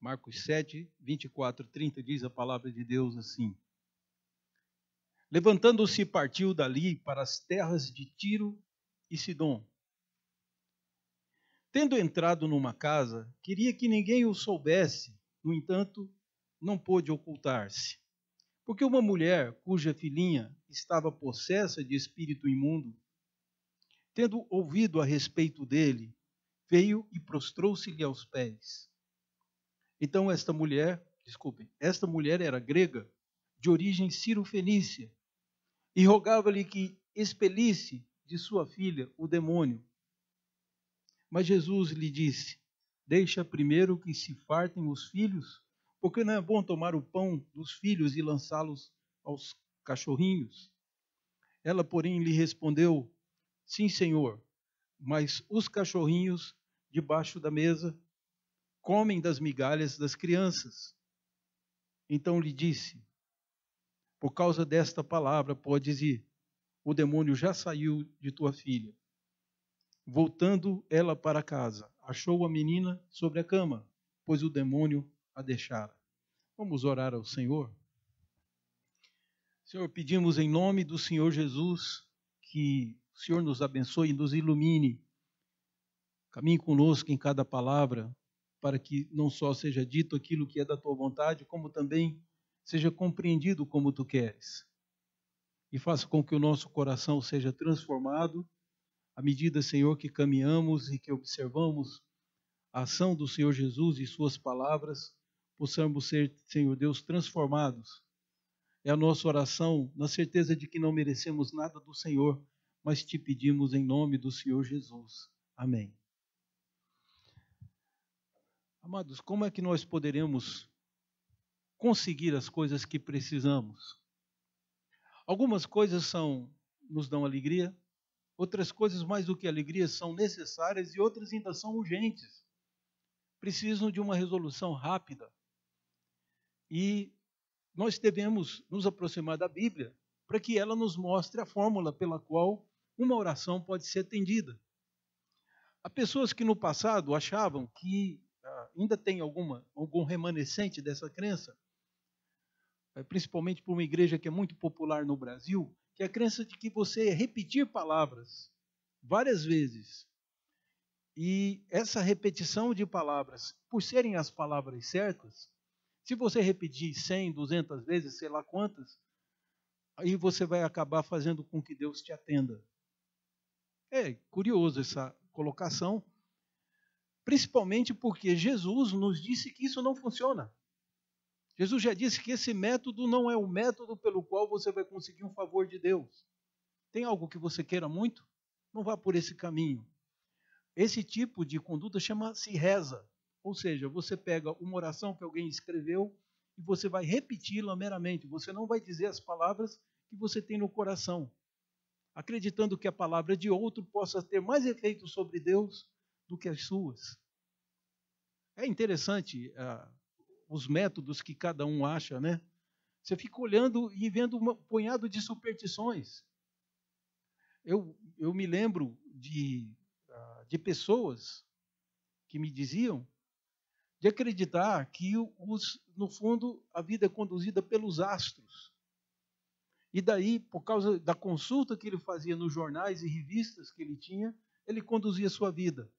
Marcos 7, 24, 30 diz a palavra de Deus assim: Levantando-se, partiu dali para as terras de Tiro e Sidom. Tendo entrado numa casa, queria que ninguém o soubesse, no entanto, não pôde ocultar-se. Porque uma mulher, cuja filhinha estava possessa de espírito imundo, tendo ouvido a respeito dele, veio e prostrou-se-lhe aos pés. Então esta mulher era grega, de origem ciro-fenícia, e rogava-lhe que expelisse de sua filha o demônio. Mas Jesus lhe disse: Deixa primeiro que se fartem os filhos, porque não é bom tomar o pão dos filhos e lançá-los aos cachorrinhos. Ela, porém, lhe respondeu: Sim, Senhor, mas os cachorrinhos debaixo da mesa comem das migalhas das crianças. Então lhe disse: Por causa desta palavra podes ir, o demônio já saiu de tua filha. Voltando ela para casa, achou a menina sobre a cama, pois o demônio a deixara. Vamos orar ao Senhor. Senhor, pedimos em nome do Senhor Jesus que o Senhor nos abençoe e nos ilumine. Caminhe conosco em cada palavra, para que não só seja dito aquilo que é da tua vontade, como também seja compreendido como tu queres. E faça com que o nosso coração seja transformado à medida, Senhor, que caminhamos e que observamos a ação do Senhor Jesus e suas palavras, possamos ser, Senhor Deus, transformados. É a nossa oração, na certeza de que não merecemos nada do Senhor, mas te pedimos em nome do Senhor Jesus. Amém. Amados, como é que nós poderemos conseguir as coisas que precisamos? Algumas coisas nos dão alegria, outras coisas mais do que alegria são necessárias e outras ainda são urgentes. Precisam de uma resolução rápida. E nós devemos nos aproximar da Bíblia para que ela nos mostre a fórmula pela qual uma oração pode ser atendida. Há pessoas que no passado achavam que ainda tem algum remanescente dessa crença, principalmente por uma igreja que é muito popular no Brasil, que é a crença de que você repetir palavras várias vezes, e essa repetição de palavras, por serem as palavras certas, se você repetir 100, 200 vezes, sei lá quantas, aí você vai acabar fazendo com que Deus te atenda. É curioso essa colocação, principalmente porque Jesus nos disse que isso não funciona. Jesus já disse que esse método não é o método pelo qual você vai conseguir um favor de Deus. Tem algo que você queira muito? Não vá por esse caminho. Esse tipo de conduta chama-se reza. Ou seja, você pega uma oração que alguém escreveu e você vai repeti-la meramente. Você não vai dizer as palavras que você tem no coração, acreditando que a palavra de outro possa ter mais efeito sobre Deus do que as suas. É interessante os métodos que cada um acha, né? Você fica olhando e vendo um punhado de superstições. Eu me lembro de pessoas que me diziam de acreditar que, no fundo, a vida é conduzida pelos astros. E daí, por causa da consulta que ele fazia nos jornais e revistas que ele tinha, ele conduzia a sua vida.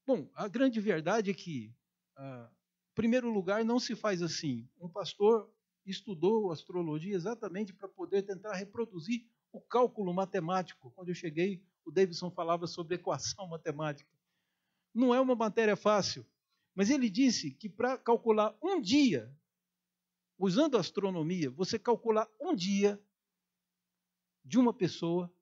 Bom, a grande verdade é que, em primeiro lugar, não se faz assim. Um pastor estudou astrologia exatamente para poder tentar reproduzir o cálculo matemático. Quando eu cheguei, o Davidson falava sobre equação matemática. Não é uma matéria fácil, mas ele disse que para calcular um dia, usando a astronomia, você calcular um dia de uma pessoa,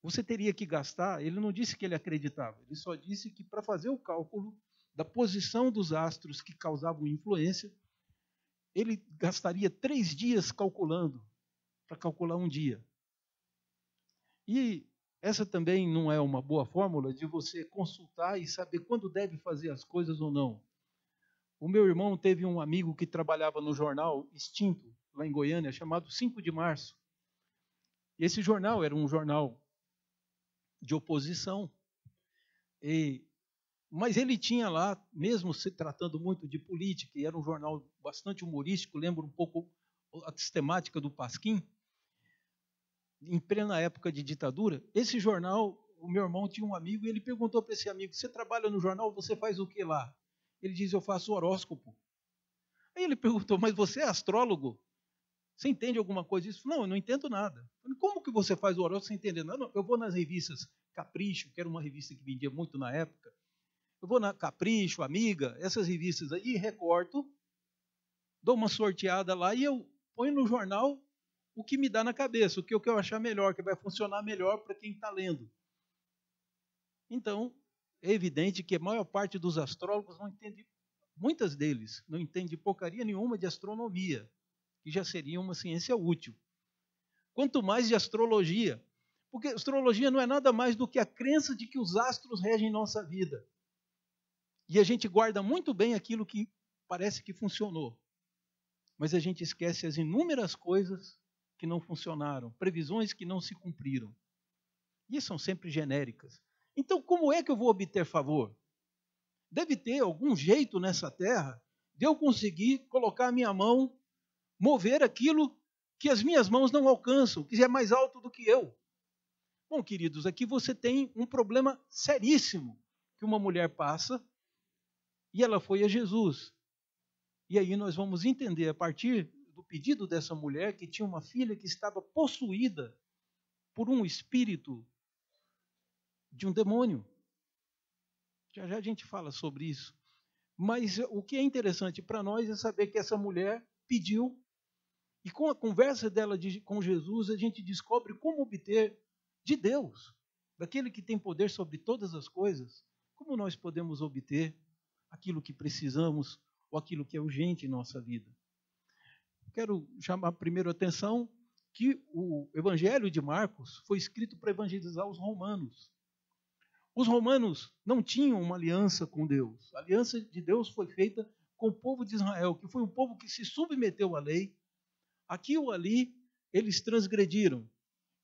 você teria que gastar, ele não disse que ele acreditava, ele só disse que para fazer o cálculo da posição dos astros que causavam influência, ele gastaria 3 dias calculando, para calcular um dia. E essa também não é uma boa fórmula de você consultar e saber quando deve fazer as coisas ou não. O meu irmão teve um amigo que trabalhava no jornal extinto, lá em Goiânia, chamado 5 de Março. E esse jornal era um jornal de oposição. E Mas ele tinha lá, mesmo se tratando muito de política, e era um jornal bastante humorístico, lembra um pouco a sistemática do Pasquim, em plena época de ditadura. Esse jornal, o meu irmão tinha um amigo, e ele perguntou para esse amigo: você trabalha no jornal, você faz o que lá? Ele diz: eu faço horóscopo. Aí ele perguntou: mas você é astrólogo? Você entende alguma coisa disso? Não, eu não entendo nada. Como que você faz o horóscopo sem entender nada? Não, eu vou nas revistas Capricho, que era uma revista que vendia muito na época. Eu vou na Capricho, Amiga, essas revistas aí, recorto, dou uma sorteada lá e eu ponho no jornal o que me dá na cabeça, o que eu achar melhor, que vai funcionar melhor para quem está lendo. Então, é evidente que a maior parte dos astrólogos não entende, muitas deles não entendem porcaria nenhuma de astronomia, que já seria uma ciência útil. Quanto mais de astrologia, porque astrologia não é nada mais do que a crença de que os astros regem nossa vida. E a gente guarda muito bem aquilo que parece que funcionou. Mas a gente esquece as inúmeras coisas que não funcionaram, previsões que não se cumpriram. E são sempre genéricas. Então, como é que eu vou obter favor? Deve ter algum jeito nessa terra de eu conseguir colocar a minha mão, mover aquilo que as minhas mãos não alcançam, que é mais alto do que eu. Bom, queridos, aqui você tem um problema seríssimo que uma mulher passa, e ela foi a Jesus. E aí nós vamos entender, a partir do pedido dessa mulher, que tinha uma filha que estava possuída por um espírito de um demônio. Já já a gente fala sobre isso. Mas o que é interessante para nós é saber que essa mulher pediu, e com a conversa dela com Jesus, a gente descobre como obter de Deus, daquele que tem poder sobre todas as coisas, como nós podemos obter aquilo que precisamos ou aquilo que é urgente em nossa vida. Quero chamar primeiro a atenção que o Evangelho de Marcos foi escrito para evangelizar os romanos. Os romanos não tinham uma aliança com Deus. A aliança de Deus foi feita com o povo de Israel, que foi um povo que se submeteu à lei. Aqui ou ali, eles transgrediram.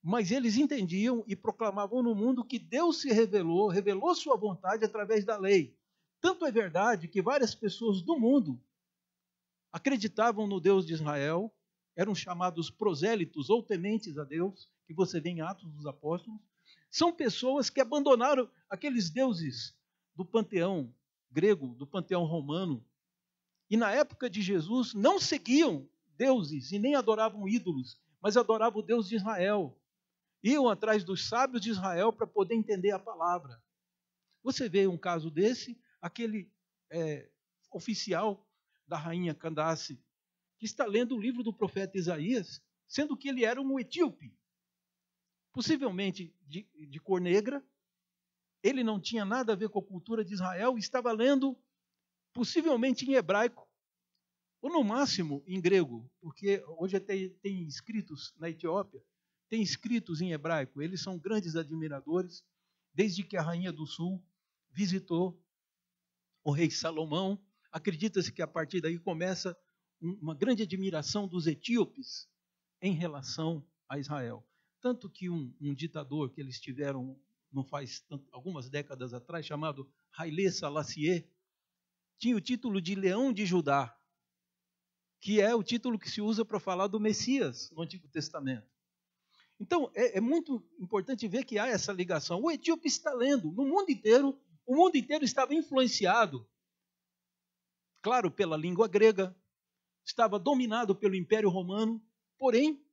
Mas eles entendiam e proclamavam no mundo que Deus se revelou sua vontade através da lei. Tanto é verdade que várias pessoas do mundo acreditavam no Deus de Israel, eram chamados prosélitos ou tementes a Deus, que você vê em Atos dos Apóstolos. São pessoas que abandonaram aqueles deuses do panteão grego, do panteão romano, e na época de Jesus não seguiam deuses e nem adoravam ídolos, mas adoravam o Deus de Israel. Iam atrás dos sábios de Israel para poder entender a palavra. Você vê um caso desse, aquele oficial da rainha Candace, que está lendo o livro do profeta Isaías, sendo que ele era um etíope, possivelmente de cor negra. Ele não tinha nada a ver com a cultura de Israel, estava lendo possivelmente em hebraico, ou no máximo em grego, porque hoje tem escritos na Etiópia, tem escritos em hebraico. Eles são grandes admiradores, desde que a rainha do sul visitou o rei Salomão. Acredita-se que a partir daí começa uma grande admiração dos etíopes em relação a Israel. Tanto que um ditador que eles tiveram não faz algumas décadas atrás, chamado Haile Selassie, tinha o título de Leão de Judá, que é o título que se usa para falar do Messias no Antigo Testamento. Então, é muito importante ver que há essa ligação. O etíope está lendo no mundo inteiro, o mundo inteiro estava influenciado, claro, pela língua grega, estava dominado pelo Império Romano, porém,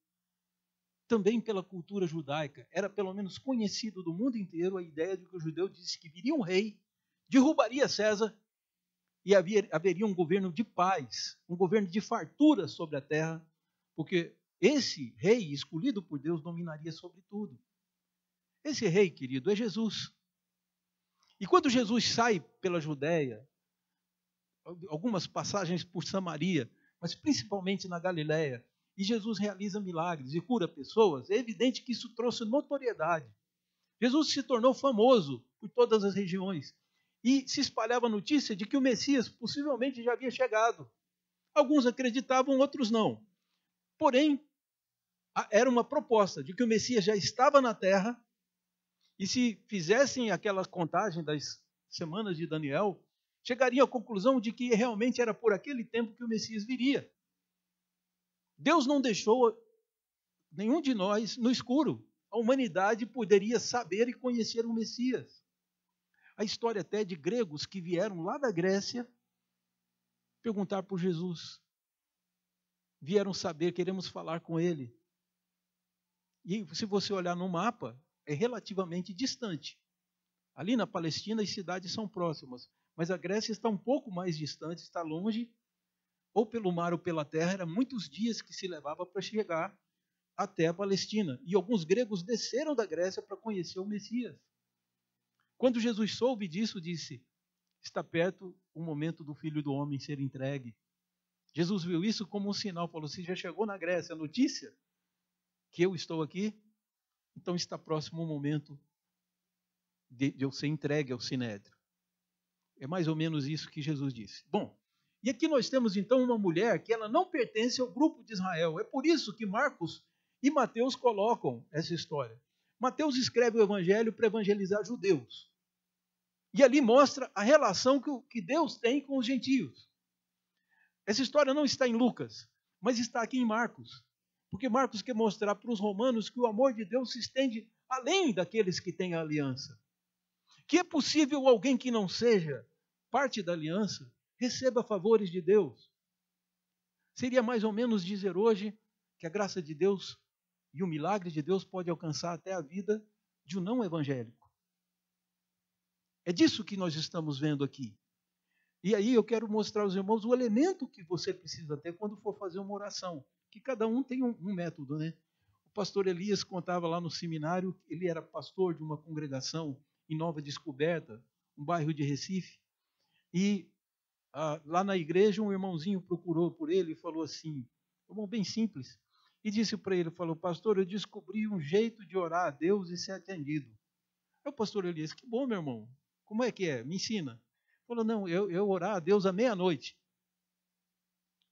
também pela cultura judaica. Era pelo menos conhecido do mundo inteiro a ideia de que o judeu disse que viria um rei, derrubaria César e haveria um governo de paz, um governo de fartura sobre a terra, porque esse rei escolhido por Deus dominaria sobre tudo. Esse rei, querido, é Jesus. E quando Jesus sai pela Judéia, algumas passagens por Samaria, mas principalmente na Galiléia, e Jesus realiza milagres e cura pessoas, é evidente que isso trouxe notoriedade. Jesus se tornou famoso por todas as regiões e se espalhava a notícia de que o Messias possivelmente já havia chegado. Alguns acreditavam, outros não. Porém, era uma proposta de que o Messias já estava na terra, e se fizessem aquela contagem das semanas de Daniel, chegariam à conclusão de que realmente era por aquele tempo que o Messias viria. Deus não deixou nenhum de nós no escuro. A humanidade poderia saber e conhecer o Messias. A história até de gregos que vieram lá da Grécia perguntar por Jesus. Vieram saber, queremos falar com ele. E se você olhar no mapa, é relativamente distante. Ali na Palestina as cidades são próximas, mas a Grécia está um pouco mais distante, está longe, ou pelo mar ou pela terra, eram muitos dias que se levava para chegar até a Palestina. E alguns gregos desceram da Grécia para conhecer o Messias. Quando Jesus soube disso, disse, está perto o momento do Filho do Homem ser entregue. Jesus viu isso como um sinal, falou, se já chegou na Grécia a notícia que eu estou aqui, então está próximo o momento de eu ser entregue ao Sinédrio. É mais ou menos isso que Jesus disse. Bom, e aqui nós temos então uma mulher que ela não pertence ao grupo de Israel. É por isso que Marcos e Mateus colocam essa história. Mateus escreve o evangelho para evangelizar judeus. E ali mostra a relação que Deus tem com os gentios. Essa história não está em Lucas, mas está aqui em Marcos. Porque Marcos quer mostrar para os romanos que o amor de Deus se estende além daqueles que têm a aliança. Que é possível alguém que não seja parte da aliança receba favores de Deus. Seria mais ou menos dizer hoje que a graça de Deus e o milagre de Deus pode alcançar até a vida de um não evangélico. É disso que nós estamos vendo aqui. E aí eu quero mostrar aos irmãos o elemento que você precisa ter quando for fazer uma oração. Que cada um tem um método, né? O pastor Elias contava lá no seminário, ele era pastor de uma congregação em Nova Descoberta, um bairro de Recife. E lá na igreja um irmãozinho procurou por ele e falou assim, um irmão bem simples, e disse para ele, falou, pastor, eu descobri um jeito de orar a Deus e ser atendido. Aí o pastor Elias, que bom, meu irmão, como é que é? Me ensina. Falou, não, eu orar a Deus à meia-noite.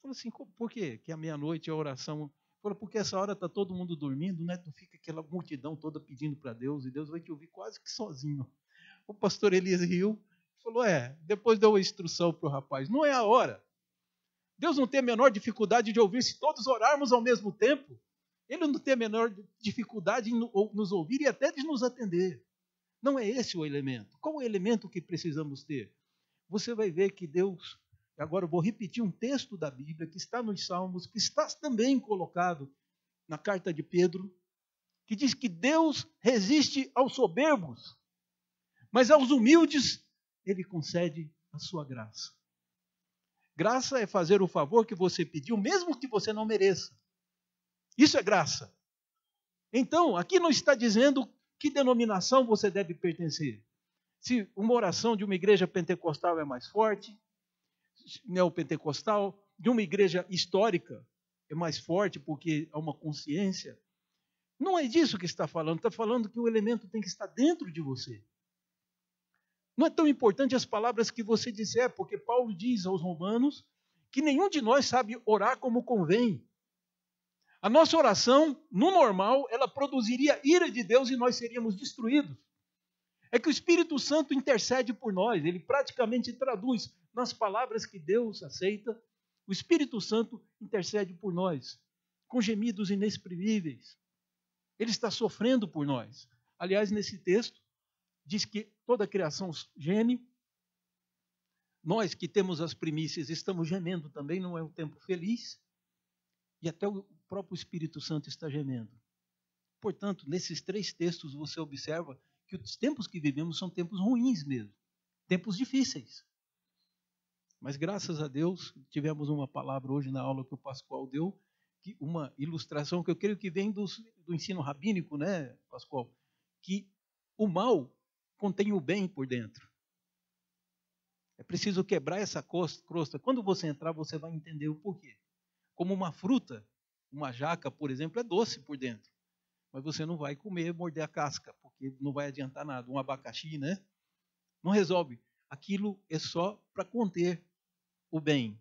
Falou assim, por quê? Que à meia-noite é a oração. Falou, porque essa hora está todo mundo dormindo, né? Tu fica aquela multidão toda pedindo para Deus e Deus vai te ouvir quase que sozinho. O pastor Elias riu, falou, depois deu a instrução para o rapaz, não é a hora. Deus não tem a menor dificuldade de ouvir se todos orarmos ao mesmo tempo. Ele não tem a menor dificuldade em nos ouvir e até de nos atender. Não é esse o elemento. Qual o elemento que precisamos ter? Você vai ver que Deus, agora eu vou repetir um texto da Bíblia que está nos Salmos, que está também colocado na carta de Pedro, que diz que Deus resiste aos soberbos, mas aos humildes Ele concede a sua graça. Graça é fazer o favor que você pediu, mesmo que você não mereça. Isso é graça. Então, aqui não está dizendo que denominação você deve pertencer. Se uma oração de uma igreja pentecostal é mais forte, neopentecostal, de uma igreja histórica é mais forte porque há uma consciência. Não é disso que está falando que o elemento tem que estar dentro de você. Não é tão importante as palavras que você disser, porque Paulo diz aos romanos que nenhum de nós sabe orar como convém. A nossa oração, no normal, ela produziria ira de Deus e nós seríamos destruídos. É que o Espírito Santo intercede por nós, ele praticamente traduz nas palavras que Deus aceita, o Espírito Santo intercede por nós, com gemidos inexprimíveis. Ele está sofrendo por nós. Aliás, nesse texto, diz que toda a criação geme. Nós que temos as primícias estamos gemendo também, não é um tempo feliz. E até o próprio Espírito Santo está gemendo. Portanto, nesses três textos você observa que os tempos que vivemos são tempos ruins mesmo. Tempos difíceis. Mas graças a Deus, tivemos uma palavra hoje na aula que o Pascoal deu, uma ilustração que eu creio que vem do ensino rabínico, né, Pascoal? Que o mal contém o bem por dentro. É preciso quebrar essa crosta. Quando você entrar, você vai entender o porquê. Como uma fruta, uma jaca, por exemplo, é doce por dentro. Mas você não vai comer, morder a casca, porque não vai adiantar nada. Um abacaxi, né? Não resolve. Aquilo é só para conter o bem.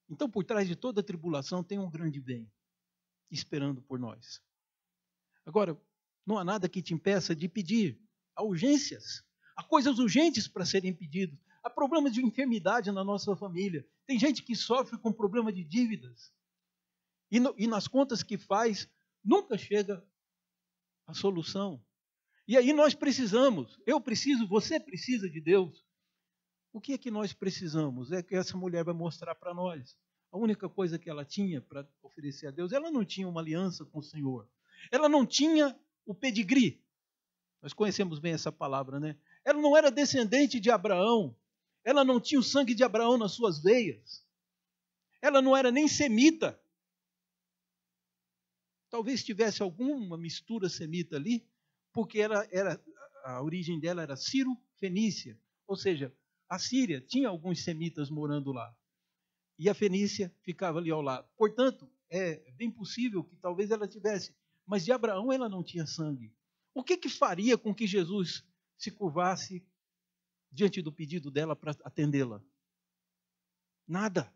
Então, por trás de toda tribulação, tem um grande bem esperando por nós. Agora, não há nada que te impeça de pedir. Há urgências. Há coisas urgentes para serem pedidas. Há problemas de enfermidade na nossa família. Tem gente que sofre com problema de dívidas. E nas contas que faz, nunca chega a solução. E aí nós precisamos, eu preciso, você precisa de Deus. O que é que nós precisamos? É que essa mulher vai mostrar para nós. A única coisa que ela tinha para oferecer a Deus, ela não tinha uma aliança com o Senhor. Ela não tinha o pedigree. Nós conhecemos bem essa palavra, né? Ela não era descendente de Abraão. Ela não tinha o sangue de Abraão nas suas veias. Ela não era nem semita. Talvez tivesse alguma mistura semita ali, porque a origem dela era Ciro-Fenícia. Ou seja, a Síria tinha alguns semitas morando lá. E a Fenícia ficava ali ao lado. Portanto, é bem possível que talvez ela tivesse. Mas de Abraão ela não tinha sangue. O que faria com que Jesus se curvasse diante do pedido dela para atendê-la? Nada.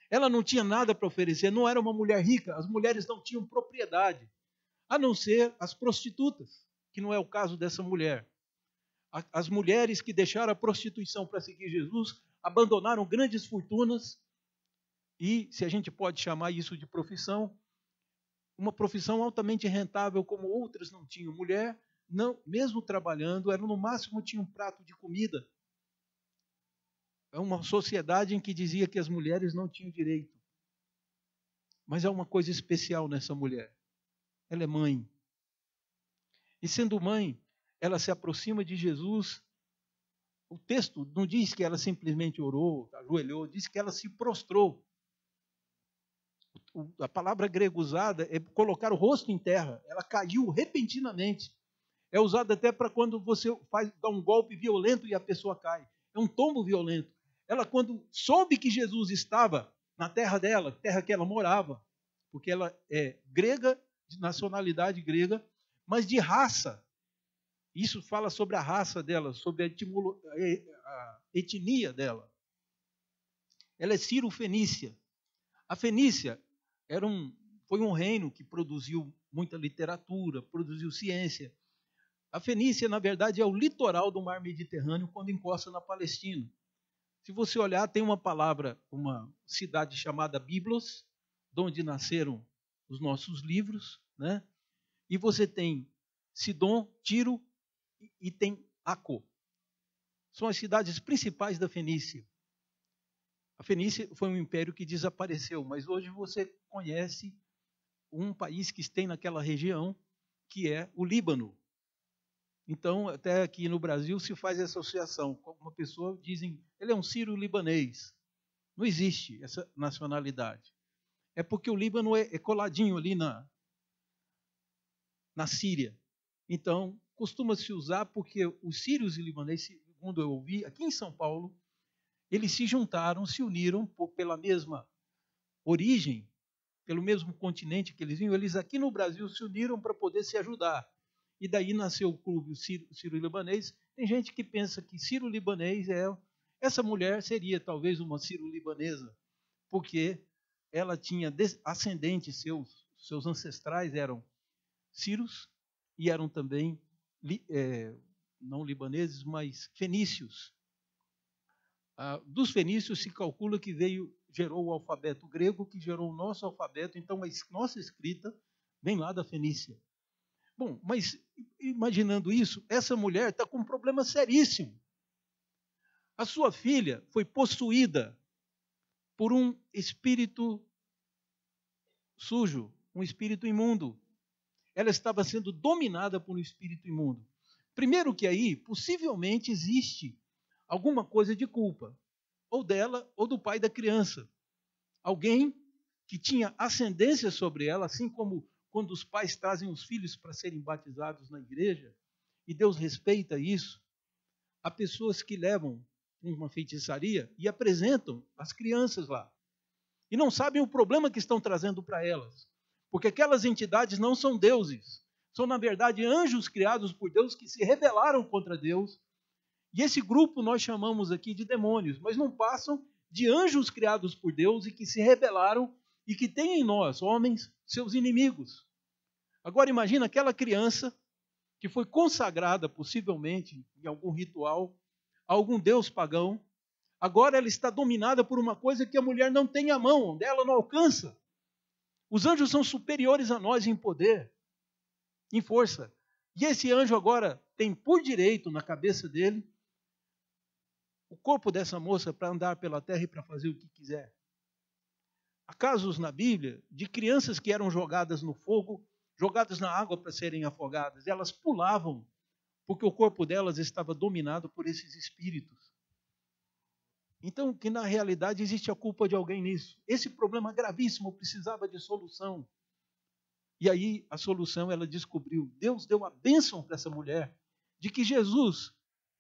Ela não tinha nada para oferecer, não era uma mulher rica, as mulheres não tinham propriedade, a não ser as prostitutas, que não é o caso dessa mulher. As mulheres que deixaram a prostituição para seguir Jesus, abandonaram grandes fortunas e, se a gente pode chamar isso de profissão, uma profissão altamente rentável como outras não tinham. Mulher, não, mesmo trabalhando, ela no máximo tinha um prato de comida. É uma sociedade em que dizia que as mulheres não tinham direito. Mas há uma coisa especial nessa mulher. Ela é mãe. E sendo mãe, ela se aproxima de Jesus. O texto não diz que ela simplesmente orou, ajoelhou, diz que ela se prostrou. A palavra grega usada é colocar o rosto em terra. Ela caiu repentinamente. É usada até para quando você dá um golpe violento e a pessoa cai. É um tombo violento. Ela, quando soube que Jesus estava na terra dela, terra que ela morava, porque ela é grega, de nacionalidade grega, mas de raça. Isso fala sobre a raça dela, sobre a etnia dela. Ela é Ciro-Fenícia. A Fenícia foi um reino que produziu muita literatura, produziu ciência. A Fenícia, na verdade, é o litoral do mar Mediterrâneo quando encosta na Palestina. Se você olhar, tem uma palavra, uma cidade chamada Biblos, de onde nasceram os nossos livros, né? E você tem Sidom, Tiro e tem Acô. São as cidades principais da Fenícia. A Fenícia foi um império que desapareceu, mas hoje você conhece um país que tem naquela região, que é o Líbano. Então, até aqui no Brasil se faz essa associação. Uma pessoa dizem, ele é um sírio-libanês. Não existe essa nacionalidade. É porque o Líbano é coladinho ali na Síria. Então, costuma-se usar porque os sírios e libaneses, segundo eu ouvi, aqui em São Paulo, eles se juntaram, se uniram pela mesma origem, pelo mesmo continente que eles vinham. Eles aqui no Brasil se uniram para poder se ajudar. E daí nasceu o clube sírio-libanês. Tem gente que pensa que sírio-libanês essa mulher seria talvez uma sírio-libanesa, porque ela tinha ascendentes, seus ancestrais eram sírios e eram também, não libaneses, mas fenícios. Dos fenícios se calcula que gerou o alfabeto grego, que gerou o nosso alfabeto, então a nossa escrita vem lá da Fenícia. Bom, mas imaginando isso, essa mulher está com um problema seríssimo. A sua filha foi possuída por um espírito sujo, um espírito imundo. Ela estava sendo dominada por um espírito imundo. Primeiro que aí, possivelmente, existe alguma coisa de culpa, ou dela ou do pai da criança. Alguém que tinha ascendência sobre ela, assim como quando os pais trazem os filhos para serem batizados na igreja, e Deus respeita isso, há pessoas que levam uma feitiçaria e apresentam as crianças lá. E não sabem o problema que estão trazendo para elas. Porque aquelas entidades não são deuses. São, na verdade, anjos criados por Deus que se rebelaram contra Deus. E esse grupo nós chamamos aqui de demônios, mas não passam de anjos criados por Deus e que se rebelaram e que têm em nós, homens, seus inimigos. Agora imagina aquela criança que foi consagrada, possivelmente, em algum ritual, a algum deus pagão. Agora ela está dominada por uma coisa que a mulher não tem à mão, dela não alcança. Os anjos são superiores a nós em poder, em força. E esse anjo agora tem por direito na cabeça dele o corpo dessa moça para andar pela terra e para fazer o que quiser. Há casos na Bíblia de crianças que eram jogadas no fogo, jogadas na água para serem afogadas. Elas pulavam porque o corpo delas estava dominado por esses espíritos. Então, que na realidade existe a culpa de alguém nisso. Esse problema gravíssimo precisava de solução. E aí a solução ela descobriu. Deus deu a bênção para essa mulher de que Jesus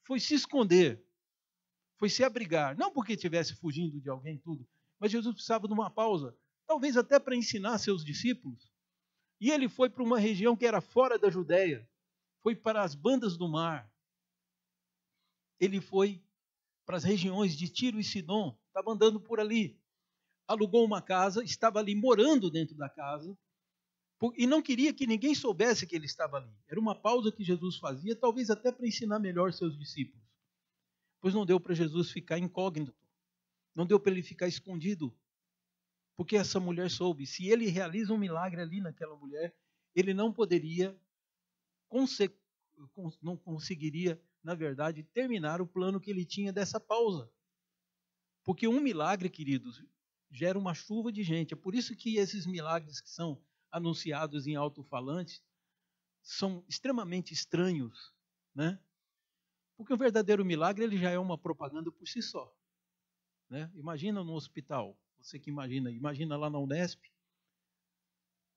foi se esconder, foi se abrigar. Não porque estivesse fugindo de alguém, tudo, mas Jesus precisava de uma pausa. Talvez até para ensinar seus discípulos. E ele foi para uma região que era fora da Judéia. Foi para as bandas do mar. Ele foi para as regiões de Tiro e Sidom. Estava andando por ali. Alugou uma casa, estava ali morando dentro da casa. E não queria que ninguém soubesse que ele estava ali. Era uma pausa que Jesus fazia, talvez até para ensinar melhor seus discípulos. Pois não deu para Jesus ficar incógnito. Não deu para ele ficar escondido. Porque essa mulher soube. Se ele realiza um milagre ali naquela mulher, ele não poderia, não conseguiria, na verdade, terminar o plano que ele tinha dessa pausa. Porque um milagre, queridos, gera uma chuva de gente. É por isso que esses milagres que são anunciados em alto-falante são extremamente estranhos, né? Porque o verdadeiro milagre ele já é uma propaganda por si só, né? Imagina no hospital, você que imagina lá na Unesp,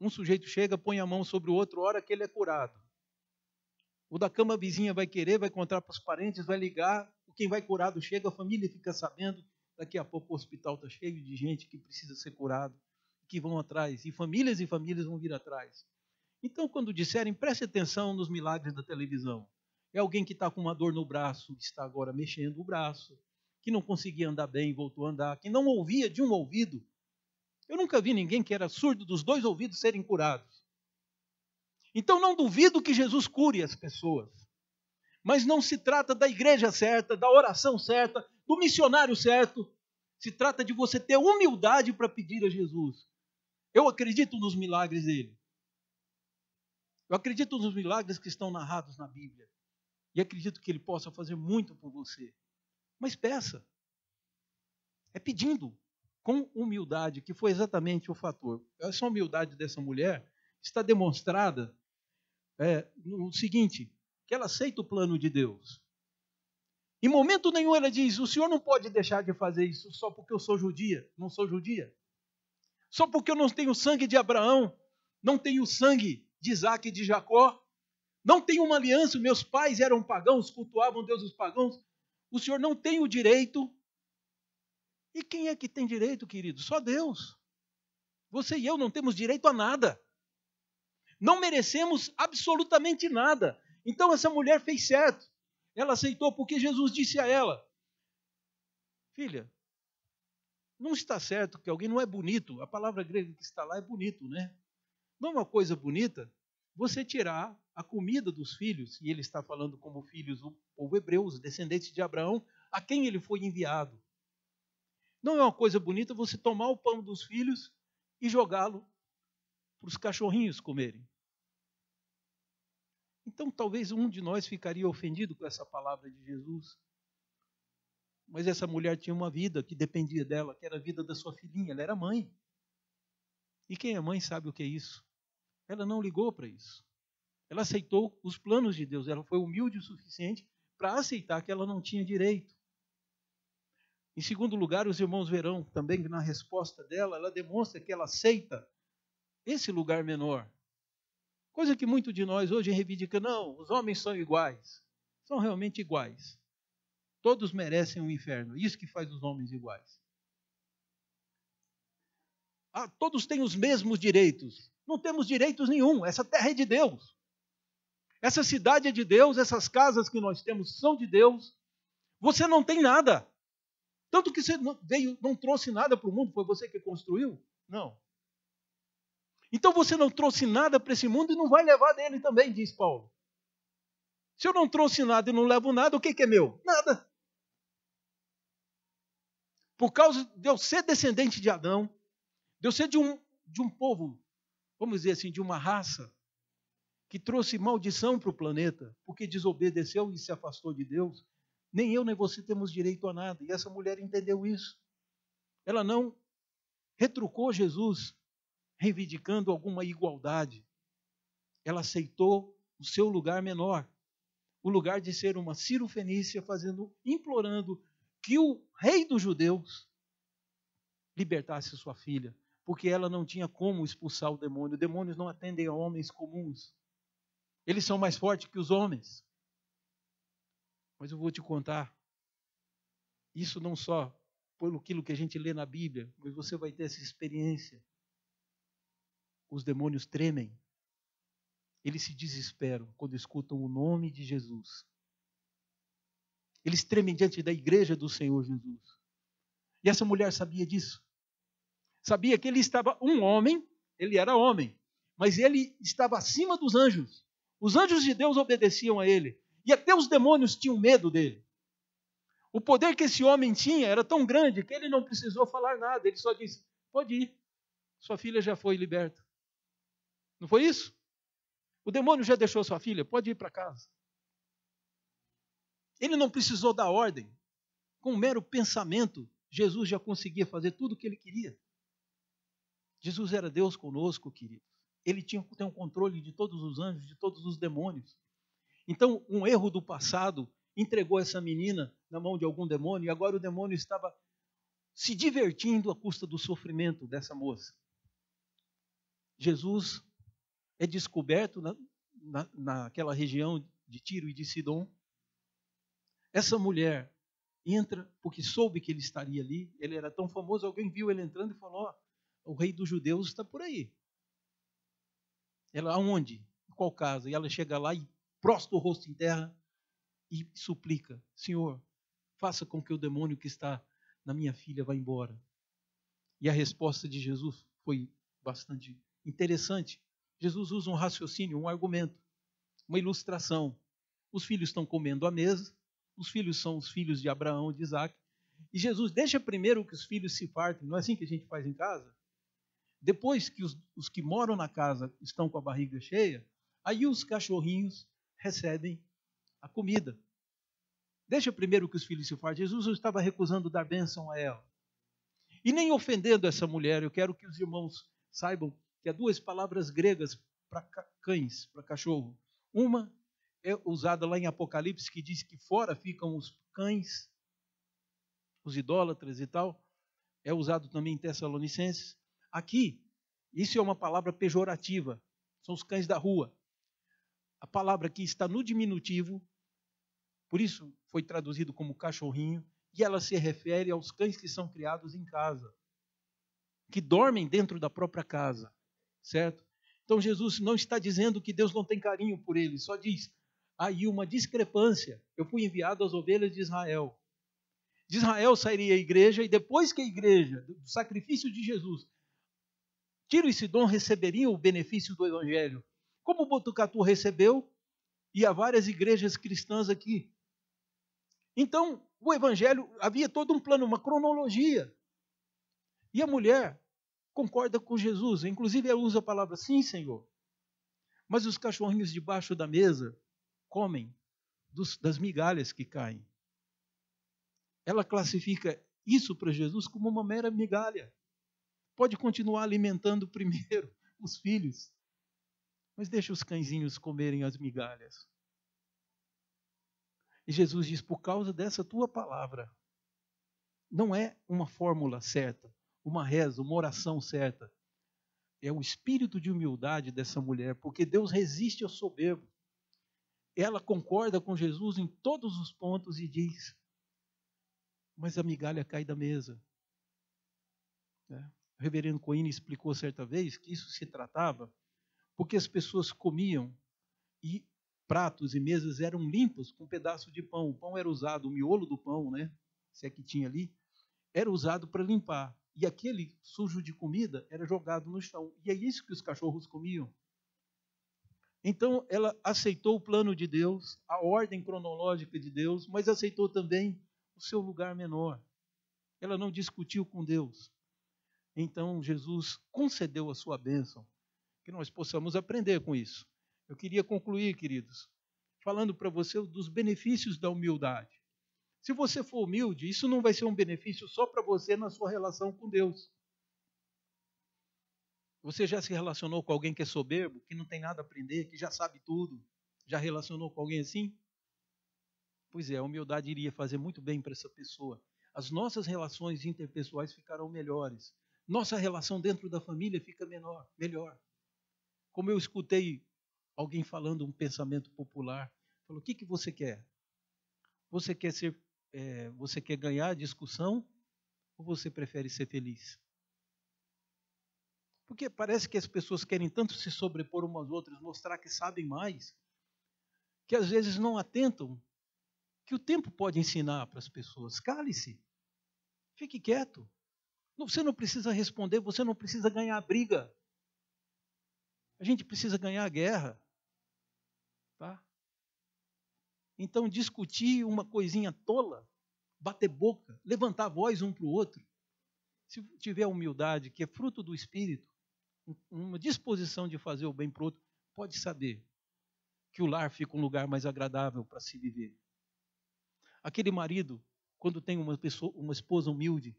um sujeito chega, põe a mão sobre o outro, hora que ele é curado. O da cama vizinha vai querer, vai contar para os parentes, vai ligar, quem vai curado chega, a família fica sabendo, daqui a pouco o hospital está cheio de gente que precisa ser curado, que vão atrás, e famílias vão vir atrás. Então, quando disserem, preste atenção nos milagres da televisão. É alguém que está com uma dor no braço, está agora mexendo o braço, que não conseguia andar bem, voltou a andar, que não ouvia de um ouvido. Eu nunca vi ninguém que era surdo dos dois ouvidos serem curados. Então, não duvido que Jesus cure as pessoas. Mas não se trata da igreja certa, da oração certa, do missionário certo. Se trata de você ter humildade para pedir a Jesus. Eu acredito nos milagres dele. Eu acredito nos milagres que estão narrados na Bíblia. E acredito que ele possa fazer muito por você. Mas peça. É pedindo. Com humildade, que foi exatamente o fator. Essa humildade dessa mulher está demonstrada no seguinte, que ela aceita o plano de Deus. Em momento nenhum ela diz, o senhor não pode deixar de fazer isso só porque eu sou judia. Não sou judia. Só porque eu não tenho sangue de Abraão, não tenho sangue de Isaac e de Jacó, não tenho uma aliança, meus pais eram pagãos, cultuavam deuses pagãos, o senhor não tem o direito. E quem é que tem direito, querido? Só Deus. Você e eu não temos direito a nada. Não merecemos absolutamente nada. Então essa mulher fez certo. Ela aceitou porque Jesus disse a ela, filha, não está certo que alguém não é bonito. A palavra grega que está lá é bonito, né? Não é uma coisa bonita você tirar a comida dos filhos, e ele está falando como filhos do povo hebreu, os descendentes de Abraão, a quem ele foi enviado. Não é uma coisa bonita você tomar o pão dos filhos e jogá-lo para os cachorrinhos comerem. Então talvez um de nós ficaria ofendido com essa palavra de Jesus. Mas essa mulher tinha uma vida que dependia dela, que era a vida da sua filhinha. Ela era mãe. E quem é mãe sabe o que é isso. Ela não ligou para isso. Ela aceitou os planos de Deus. Ela foi humilde o suficiente para aceitar que ela não tinha direito. Em segundo lugar, os irmãos verão também que na resposta dela, ela demonstra que ela aceita esse lugar menor. Coisa que muito de nós hoje reivindica. Não, os homens são iguais. São realmente iguais. Todos merecem um inferno. Isso que faz os homens iguais. Todos têm os mesmos direitos. Não temos direitos nenhum. Essa terra é de Deus. Essa cidade é de Deus. Essas casas que nós temos são de Deus. Você não tem nada. Tanto que você não trouxe nada para o mundo. Foi você que construiu? Não. Então você não trouxe nada para esse mundo e não vai levar dele também, diz Paulo. Se eu não trouxe nada e não levo nada, o que é meu? Nada. Por causa de eu ser descendente de Adão, de eu ser de um povo, vamos dizer assim, de uma raça que trouxe maldição para o planeta, porque desobedeceu e se afastou de Deus, nem eu nem você temos direito a nada. E essa mulher entendeu isso. Ela não retrucou Jesus, reivindicando alguma igualdade. Ela aceitou o seu lugar menor, o lugar de ser uma cirofenícia, implorando que o rei dos judeus libertasse sua filha, porque ela não tinha como expulsar o demônio. Demônios não atendem a homens comuns. Eles são mais fortes que os homens. Mas eu vou te contar, isso não só por aquilo que a gente lê na Bíblia, mas você vai ter essa experiência. Os demônios tremem. Eles se desesperam quando escutam o nome de Jesus. Eles tremem diante da igreja do Senhor Jesus. E essa mulher sabia disso. Sabia que ele estava um homem, ele era homem, mas ele estava acima dos anjos. Os anjos de Deus obedeciam a ele. E até os demônios tinham medo dele. O poder que esse homem tinha era tão grande que ele não precisou falar nada. Ele só disse, pode ir, sua filha já foi liberta. Não foi isso? O demônio já deixou sua filha, pode ir para casa. Ele não precisou dar ordem. Com um mero pensamento, Jesus já conseguia fazer tudo o que ele queria. Jesus era Deus conosco, queridos. Ele tinha um controle de todos os anjos, de todos os demônios. Então, um erro do passado entregou essa menina na mão de algum demônio, e agora o demônio estava se divertindo à custa do sofrimento dessa moça. Jesus é descoberto naquela região de Tiro e de Sidom. Essa mulher entra porque soube que ele estaria ali. Ele era tão famoso, alguém viu ele entrando e falou, o rei dos judeus está por aí. Ela, aonde? Em qual casa? E ela chega lá e prostra o rosto em terra e suplica, Senhor, faça com que o demônio que está na minha filha vá embora. E a resposta de Jesus foi bastante interessante. Jesus usa um raciocínio, um argumento, uma ilustração. Os filhos estão comendo à mesa, os filhos são os filhos de Abraão, de Isaac, e Jesus deixa primeiro que os filhos se fartem. Não é assim que a gente faz em casa? Depois que os que moram na casa estão com a barriga cheia, aí os cachorrinhos recebem a comida. Deixa primeiro que os filhos se fartem. Jesus não estava recusando dar bênção a ela. E nem ofendendo essa mulher. Eu quero que os irmãos saibam que há duas palavras gregas para cães, para cachorro. Uma é usada lá em Apocalipse, que diz que fora ficam os cães, os idólatras e tal. É usado também em Tessalonicenses. Aqui, isso é uma palavra pejorativa. São os cães da rua. A palavra aqui está no diminutivo, por isso foi traduzido como cachorrinho, e ela se refere aos cães que são criados em casa, que dormem dentro da própria casa, certo? Então Jesus não está dizendo que Deus não tem carinho por eles, só diz, há aí uma discrepância. Eu fui enviado às ovelhas de Israel. De Israel sairia a igreja, e depois que a igreja, do sacrifício de Jesus, Tiro e Sidom receberiam o benefício do evangelho, como Botucatu recebeu, e há várias igrejas cristãs aqui. Então, o evangelho, havia todo um plano, uma cronologia. E a mulher concorda com Jesus, inclusive ela usa a palavra, sim, Senhor. Mas os cachorrinhos debaixo da mesa comem das migalhas que caem. Ela classifica isso para Jesus como uma mera migalha. Pode continuar alimentando primeiro os filhos, mas deixa os cãezinhos comerem as migalhas. E Jesus diz, por causa dessa tua palavra, não é uma fórmula certa, uma reza, uma oração certa. É o espírito de humildade dessa mulher, porque Deus resiste ao soberbo. Ela concorda com Jesus em todos os pontos e diz, mas a migalha cai da mesa. O reverendo Coine explicou certa vez que isso se tratava porque as pessoas comiam e pratos e mesas eram limpos com um pedaço de pão. O pão era usado, o miolo do pão, né? Se é que tinha ali, era usado para limpar. E aquele sujo de comida era jogado no chão. E é isso que os cachorros comiam. Então, ela aceitou o plano de Deus, a ordem cronológica de Deus, mas aceitou também o seu lugar menor. Ela não discutiu com Deus. Então, Jesus concedeu a sua bênção, que nós possamos aprender com isso. Eu queria concluir, queridos, falando para você dos benefícios da humildade. Se você for humilde, isso não vai ser um benefício só para você na sua relação com Deus. Você já se relacionou com alguém que é soberbo, que não tem nada a aprender, que já sabe tudo? Já relacionou com alguém assim? Pois é, a humildade iria fazer muito bem para essa pessoa. As nossas relações interpessoais ficarão melhores. Nossa relação dentro da família fica melhor. Como eu escutei alguém falando um pensamento popular, falou: o que você quer? Você quer ganhar a discussão ou você prefere ser feliz? Porque parece que as pessoas querem tanto se sobrepor umas às outras, mostrar que sabem mais, que às vezes não atentam que o tempo pode ensinar para as pessoas. Cale-se, fique quieto. Você não precisa responder, você não precisa ganhar a briga. A gente precisa ganhar a guerra. Tá? Então, discutir uma coisinha tola, bater boca, levantar a voz um para o outro, se tiver humildade, que é fruto do Espírito, uma disposição de fazer o bem para o outro, pode saber que o lar fica um lugar mais agradável para se viver. Aquele marido, quando tem uma esposa humilde,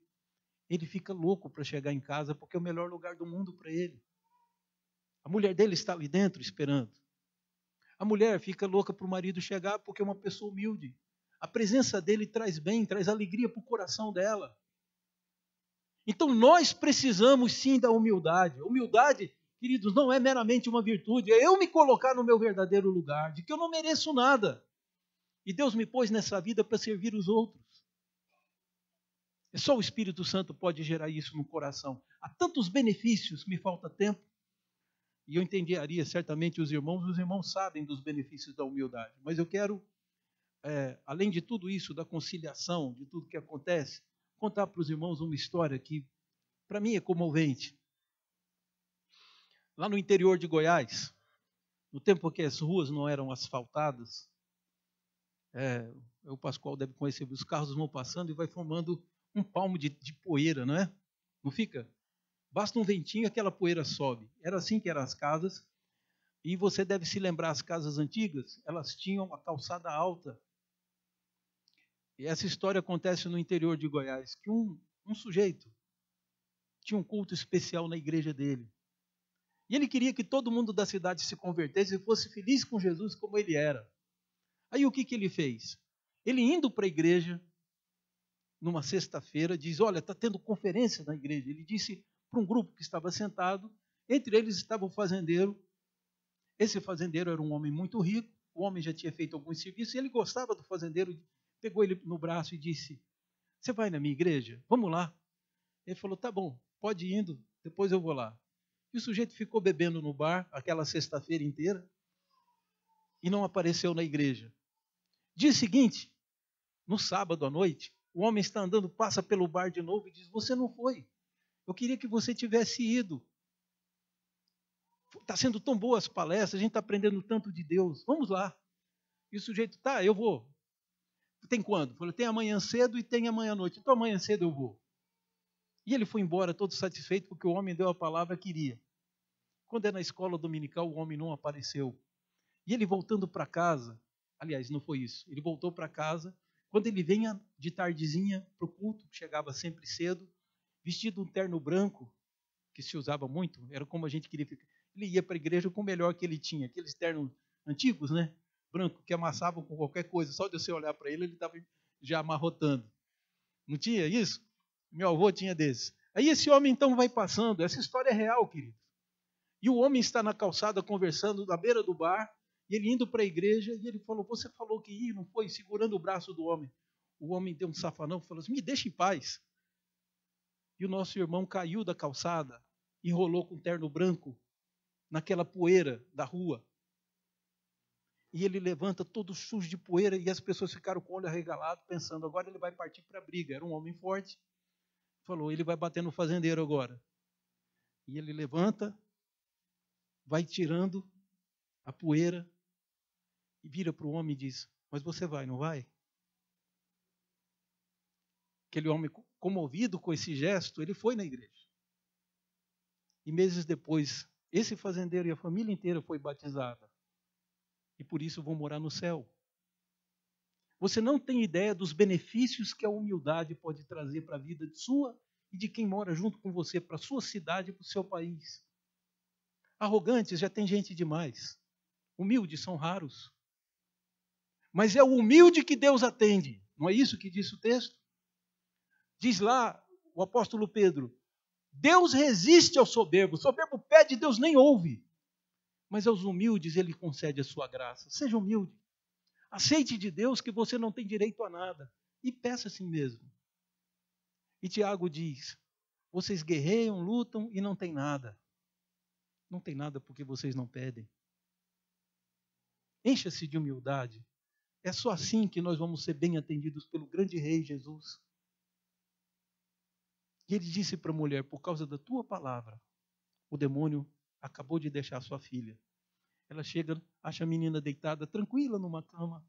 ele fica louco para chegar em casa, porque é o melhor lugar do mundo para ele. A mulher dele está ali dentro esperando. A mulher fica louca para o marido chegar, porque é uma pessoa humilde. A presença dele traz bem, traz alegria para o coração dela. Então nós precisamos sim da humildade. Humildade, queridos, não é meramente uma virtude, é eu me colocar no meu verdadeiro lugar, de que eu não mereço nada. E Deus me pôs nessa vida para servir os outros. É só o Espírito Santo pode gerar isso no coração. Há tantos benefícios, me falta tempo. E eu entenderia certamente os irmãos sabem dos benefícios da humildade. Mas eu quero, além de tudo isso, da conciliação, de tudo que acontece, contar para os irmãos uma história que, para mim, é comovente. Lá no interior de Goiás, no tempo que as ruas não eram asfaltadas, o Pascoal deve conhecer, os carros vão passando e vai formando um palmo de poeira, não é? Não fica? Basta um ventinho, aquela poeira sobe. Era assim que eram as casas. E você deve se lembrar, as casas antigas, elas tinham uma calçada alta. E essa história acontece no interior de Goiás, que um sujeito tinha um culto especial na igreja dele. E ele queria que todo mundo da cidade se convertesse e fosse feliz com Jesus como ele era. Aí o que ele fez? Ele indo para a igreja, numa sexta-feira, diz: olha, está tendo conferência na igreja. Ele disse para um grupo que estava sentado, entre eles estava o fazendeiro. Esse fazendeiro era um homem muito rico, o homem já tinha feito alguns serviços, e ele gostava do fazendeiro, pegou ele no braço e disse: você vai na minha igreja? Vamos lá. Ele falou: tá bom, pode ir indo, depois eu vou lá. E o sujeito ficou bebendo no bar aquela sexta-feira inteira e não apareceu na igreja. Dia seguinte, no sábado à noite, o homem está andando, passa pelo bar de novo e diz: você não foi. Eu queria que você tivesse ido. Está sendo tão boas as palestras, a gente está aprendendo tanto de Deus. Vamos lá. E o sujeito: tá, eu vou. Tem quando? Falei: tem amanhã cedo e tem amanhã à noite. Então amanhã cedo eu vou. E ele foi embora todo satisfeito porque o homem deu a palavra que queria. Quando é na escola dominical, o homem não apareceu. E ele voltando para casa, aliás, não foi isso, ele voltou para casa, quando ele vinha de tardezinha para o culto, chegava sempre cedo, vestido um terno branco, que se usava muito, era como a gente queria ficar. Ele ia para a igreja com o melhor que ele tinha, aqueles ternos antigos, né? Branco, que amassavam com qualquer coisa, só de você olhar para ele, ele estava já amarrotando. Não tinha isso? Meu avô tinha desse. Aí esse homem então vai passando, essa história é real, querido. E o homem está na calçada conversando na beira do bar, e ele indo para a igreja, e ele falou: você falou que ia, não foi? Segurando o braço do homem. O homem deu um safanão e falou assim: me deixa em paz. E o nosso irmão caiu da calçada, enrolou com um terno branco naquela poeira da rua. E ele levanta todo sujo de poeira, e as pessoas ficaram com o olho arregalado, pensando: agora ele vai partir para a briga. Era um homem forte. Falou: ele vai bater no fazendeiro agora. E ele levanta, vai tirando a poeira, e vira para o homem e diz: mas você vai, não vai? Aquele homem, comovido com esse gesto, ele foi na igreja. E meses depois, esse fazendeiro e a família inteira foi batizada. E por isso vão morar no céu. Você não tem ideia dos benefícios que a humildade pode trazer para a vida sua e de quem mora junto com você, para a sua cidade e para o seu país. Arrogantes já tem gente demais. Humildes são raros. Mas é o humilde que Deus atende. Não é isso que diz o texto? Diz lá o apóstolo Pedro: Deus resiste ao soberbo. O soberbo pede, Deus nem ouve. Mas aos humildes ele concede a sua graça. Seja humilde. Aceite de Deus que você não tem direito a nada. E peça assim mesmo. E Tiago diz: vocês guerreiam, lutam e não tem nada. Não tem nada porque vocês não pedem. Encha-se de humildade. É só assim que nós vamos ser bem atendidos pelo grande rei Jesus. E ele disse para a mulher: por causa da tua palavra, o demônio acabou de deixar sua filha. Ela chega, acha a menina deitada, tranquila numa cama,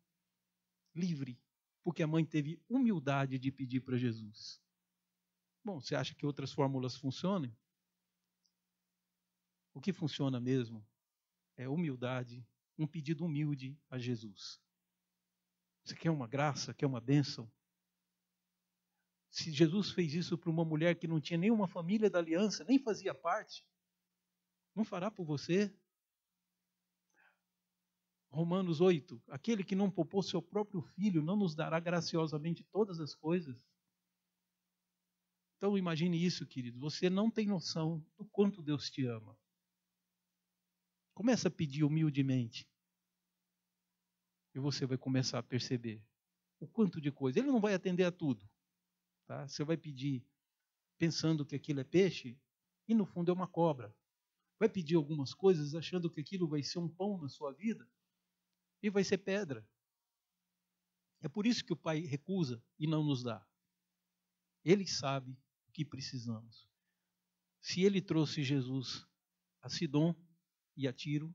livre, porque a mãe teve humildade de pedir para Jesus. Bom, você acha que outras fórmulas funcionem? O que funciona mesmo é humildade, um pedido humilde a Jesus. Você quer uma graça, quer uma bênção? Se Jesus fez isso para uma mulher que não tinha nenhuma família da aliança, nem fazia parte, não fará por você? Romanos 8, aquele que não poupou seu próprio filho não nos dará graciosamente todas as coisas? Então imagine isso, querido, você não tem noção do quanto Deus te ama. Começa a pedir humildemente. E você vai começar a perceber o quanto de coisa. Ele não vai atender a tudo. Tá? Você vai pedir pensando que aquilo é peixe e no fundo é uma cobra. Vai pedir algumas coisas achando que aquilo vai ser um pão na sua vida e vai ser pedra. É por isso que o Pai recusa e não nos dá. Ele sabe o que precisamos. Se ele trouxe Jesus a Sidom e a Tiro,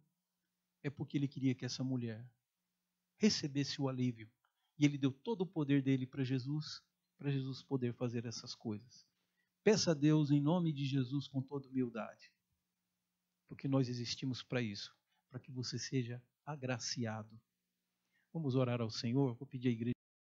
é porque ele queria que essa mulher recebesse o alívio. E ele deu todo o poder dele para Jesus poder fazer essas coisas. Peça a Deus em nome de Jesus com toda humildade, porque nós existimos para isso, para que você seja agraciado. Vamos orar ao Senhor. Vou pedir à igreja